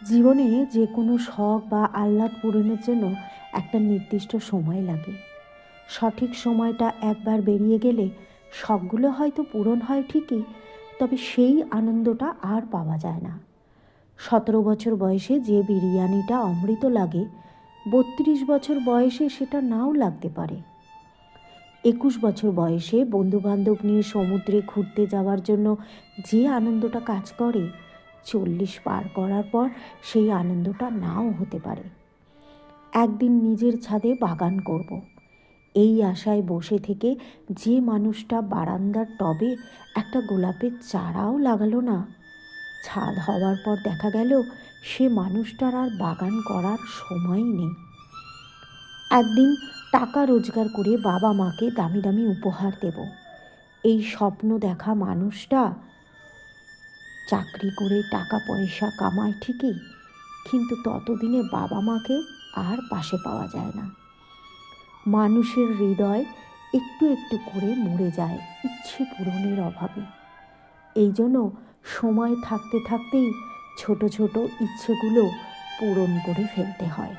জীবনে যে কোনো শখ বা আহ্লাদ পূরণের জন্য একটা নির্দিষ্ট সময় লাগে। সঠিক সময়টা একবার বেরিয়ে গেলে শখগুলো হয়তো পূরণ হয় ঠিকই, তবে সেই আনন্দটা আর পাওয়া যায় না। 17 বছর বয়সে যে বিরিয়ানিটা অমৃত লাগে, 32 বছর বয়সে সেটা নাও লাগতে পারে। 21 বছর বয়সে বন্ধুবান্ধব নিয়ে সমুদ্রে ঘুরতে যাওয়ার জন্য যে আনন্দটা কাজ করে, 40 পার করার পর সেই আনন্দটা নাও হতে পারে। একদিন নিজের ছাদে বাগান করব, এই আশায় বসে থেকে যে মানুষটা বারান্দার টবে একটা গোলাপের চারাও লাগালো না, ছাদ হওয়ার পর দেখা গেল সে মানুষটার আর বাগান করার সময়ই নেই। একদিন টাকা রোজগার করে বাবা মাকে দামি দামি উপহার দেব, এই স্বপ্ন দেখা মানুষটা চাকরি করে টাকা পয়সা কামায় ঠিকই, কিন্তু ততদিনে বাবা মাকে আর পাশে পাওয়া যায় না। মানুষের হৃদয় একটু একটু করে মরে যায় ইচ্ছে পূরণের অভাবে। এই জন্য সময় থাকতে থাকতেই ছোট ছোট ইচ্ছেগুলো পূরণ করে ফেলতে হয়।